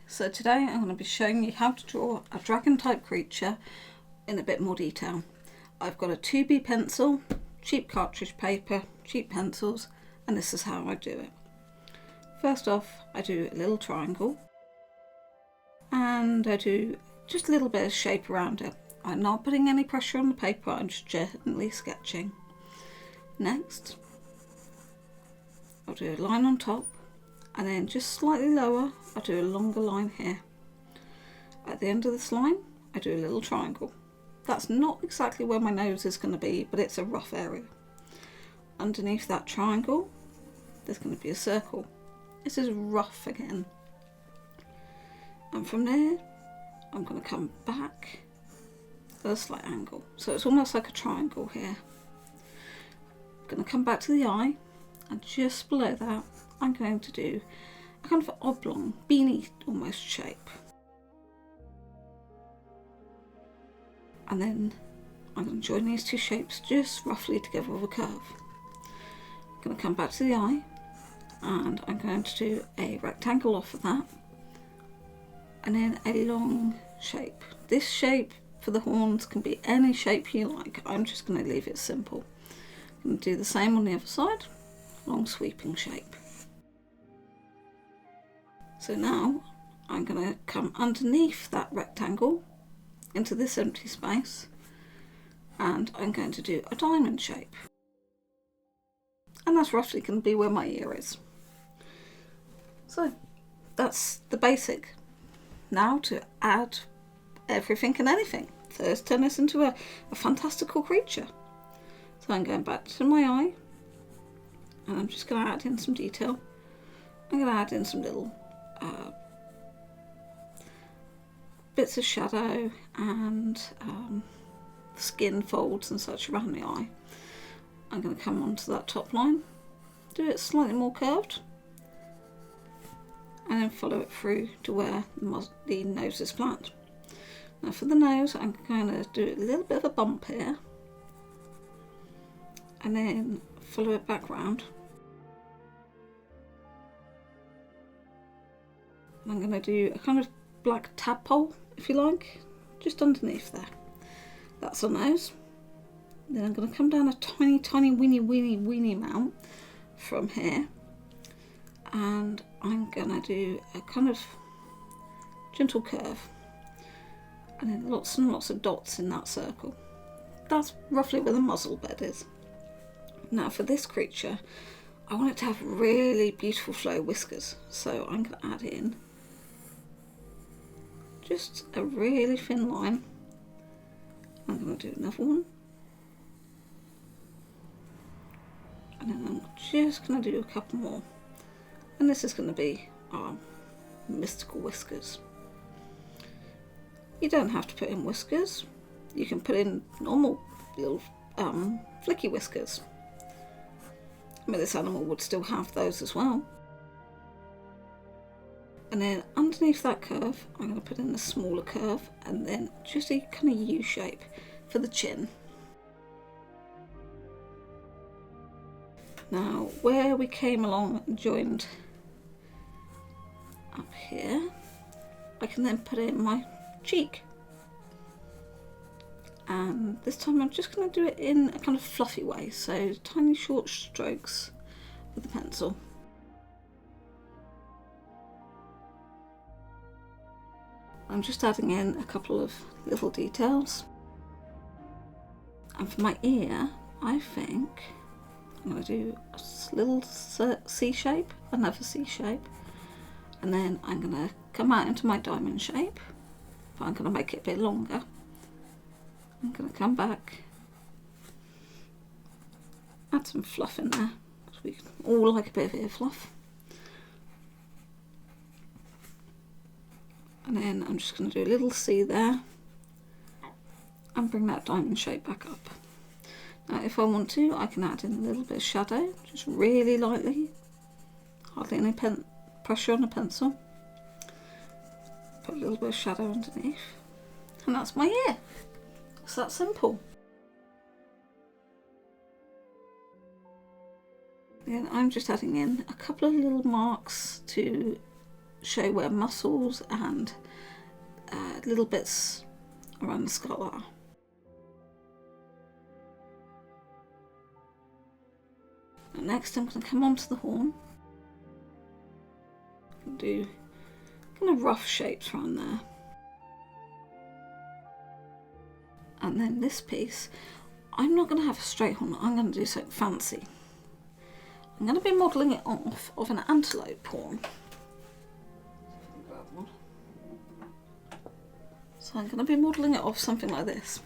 So today I'm going to be showing you how to draw a dragon type creature in a bit more detail. I've got a 2B pencil, cheap cartridge paper, cheap pencils, and this is how I do it. First off, I do a little triangle and I do just a little bit of shape around it. I'm not putting any pressure on the paper, I'm just gently sketching. Next, I'll do a line on top, and then just slightly lower I'll do a longer line here. At the end of this line I do a little triangle. That's not exactly where my nose is going to be, but it's a rough area. Underneath that triangle there's going to be a circle. This is rough again, and from there I'm going to come back at a slight angle, so it's almost like a triangle here. I'm going to come back to the eye, and just below that I'm going to do a kind of oblong, beanie almost shape. And then I'm going to join these two shapes just roughly together with a curve. I'm going to come back to the eye, and I'm going to do a rectangle off of that, and then a long shape. This shape for the horns can be any shape you like. I'm just going to leave it simple. I'm going to do the same on the other side, long sweeping shape. So now I'm going to come underneath that rectangle into this empty space, and I'm going to do a diamond shape. And that's roughly going to be where my ear is. So that's the basic. Now to add everything and anything. First turn this into a fantastical creature. So I'm going back to my eye, and I'm just going to add in some detail. I'm going to add in some little bits of shadow and skin folds and such around the eye. I'm going to come onto that top line, do it slightly more curved, and then follow it through to where the nose is flat. Now for the nose I'm going to do a little bit of a bump here, and then follow it back round. I'm going to do a kind of black tadpole, if you like, just underneath there. That's our nose. Then I'm going to come down a tiny weeny amount from here, and I'm going to do a kind of gentle curve, and then lots and lots of dots in that circle. That's roughly where the muzzle bed is. Now for this creature, I want it to have really beautiful flow whiskers, so I'm going to add in just a really thin line. I'm going to do another one, and then I'm just going to do a couple more, and this is going to be our mystical whiskers. You don't have to put in whiskers, you can put in normal little flicky whiskers. I mean, this animal would still have those as well. And then underneath that curve I'm going to put in a smaller curve, and then just a kind of U shape for the chin. Now where we came along and joined up here, I can then put in my cheek, and this time I'm just going to do it in a kind of fluffy way, so tiny short strokes with the pencil. I'm just adding in a couple of little details, and for my ear I think I'm going to do a little C shape, another C shape, and then I'm going to come out into my diamond shape, but I'm going to make it a bit longer. I'm going to come back, add some fluff in there, because we all like a bit of ear fluff. And then I'm just going to do a little C there, and bring that diamond shape back up. Now if I want to, I can add in a little bit of shadow, just really lightly, hardly any pressure on the pencil. Put a little bit of shadow underneath, and that's my ear. It's that simple. Then I'm just adding in a couple of little marks to show where muscles and little bits around the skull are. And next I'm going to come onto the horn and do kind of rough shapes around there. And then this piece, I'm not going to have a straight horn, I'm going to do something fancy. I'm going to be modelling it off of an antelope horn. So I'm going to be modelling it off something like this,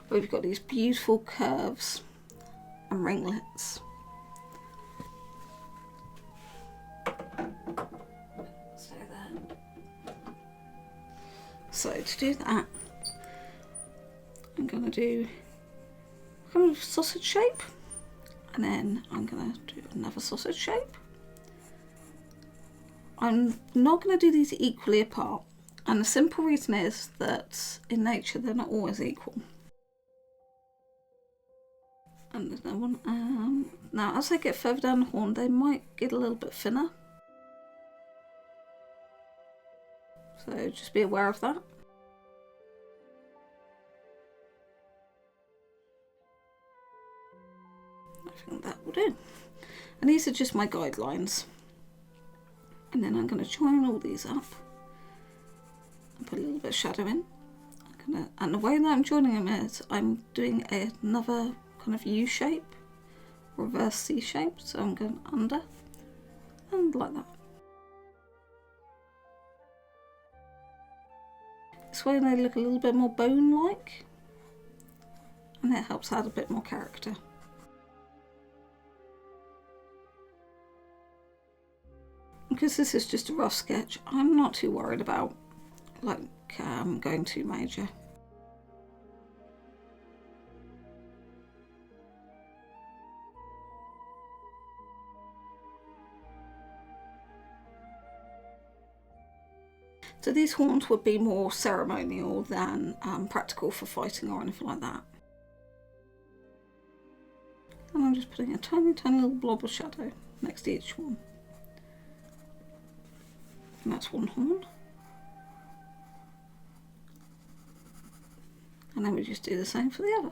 where we've got these beautiful curves and ringlets. So to do that, I'm going to do kind of sausage shape, and then I'm going to do another sausage shape. I'm not going to do these equally apart, and the simple reason is that in nature they're not always equal. And there's another one. Now as I get further down the horn, they might get a little bit thinner. So just be aware of that. I think that will do. And these are just my guidelines. And then I'm going to join all these up and put a little bit of shadow in. And the way that I'm joining them is I'm doing another kind of U shape, reverse C shape. So I'm going under and like that. This way they look a little bit more bone-like, and it helps add a bit more character. Because this is just a rough sketch, I'm not too worried about going too major. So these horns would be more ceremonial than practical for fighting or anything like that. And I'm just putting a tiny, tiny little blob of shadow next to each one. And that's one horn. And then we just do the same for the other.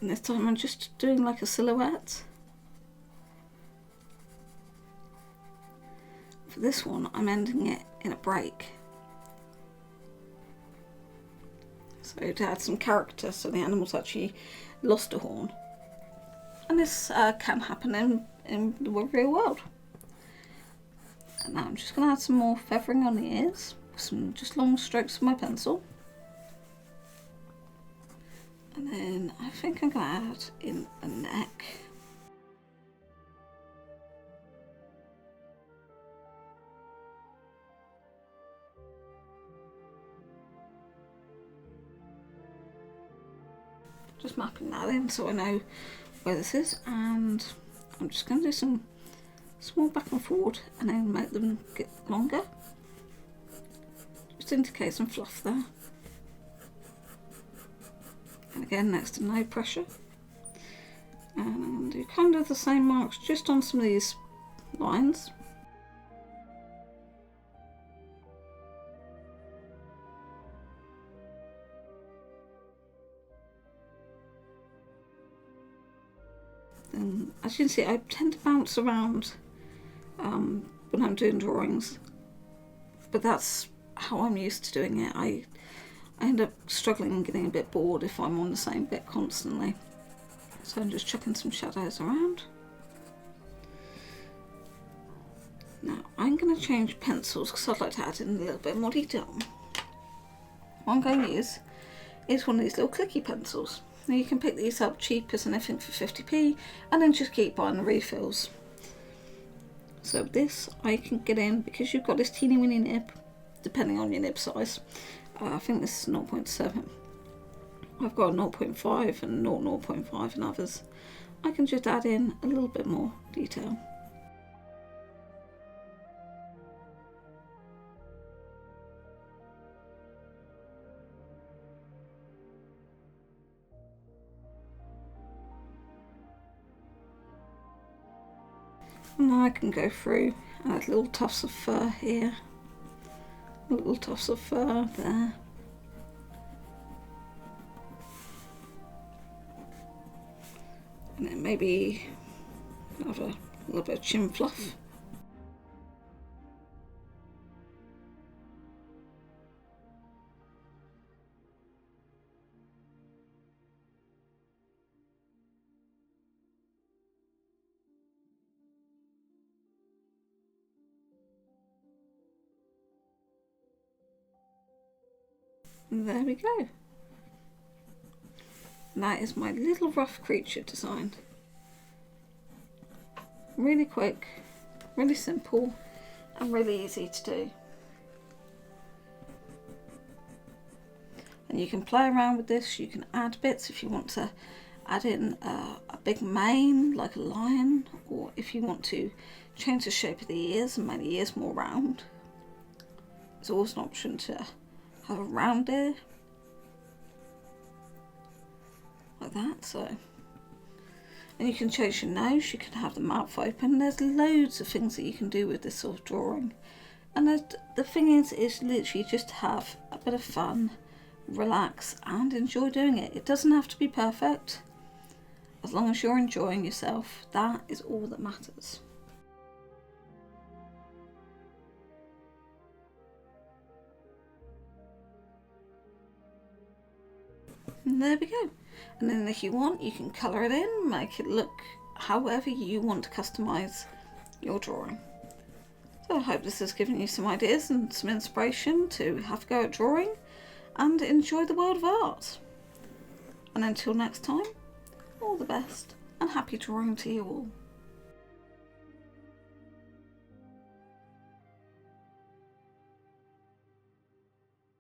And this time I'm just doing like a silhouette. For this one, I'm ending it in a break. So to add some character, so the animal's actually lost a horn. And this can happen in the real world. And now I'm just going to add some more feathering on the ears, some just long strokes with my pencil. And then I think I'm going to add in a neck. Just mapping that in so I know where this is, and I'm just going to do some small back and forward and then make them get longer. Just indicate some fluff there. And again, next to no pressure. And I'm going to do kind of the same marks just on some of these lines. And as you can see, I tend to bounce around when I'm doing drawings, but that's how I'm used to doing it. I end up struggling and getting a bit bored if I'm on the same bit constantly. So I'm just chucking some shadows around. Now I'm going to change pencils because I'd like to add in a little bit more detail. What I'm going to use is one of these little clicky pencils. Now you can pick these up cheap as anything for 50p and then just keep buying the refills. So this I can get in, because you've got this teeny weeny nib, depending on your nib size. I think this is 0.7. I've got 0.5 and 0.5 and others. I can just add in a little bit more detail. And now I can go through and add little tufts of fur here, little tufts of fur there. And then maybe have a little bit of chin fluff. And there we go. And that is my little rough creature design. Really quick, really simple, and really easy to do. And you can play around with this. You can add bits if you want to add in a big mane like a lion, or if you want to change the shape of the ears and make the ears more round. There's always an option to have a round ear like that. So, and you can change your nose, you can have the mouth open. There's loads of things that you can do with this sort of drawing. And the thing is literally just have a bit of fun, relax and enjoy doing it. It doesn't have to be perfect. As long as you're enjoying yourself, that is all that matters. And there we go. And then if you want, you can colour it in, make it look however you want to customise your drawing. So I hope this has given you some ideas and some inspiration to have a go at drawing and enjoy the world of art. And until next time, all the best and happy drawing to you all.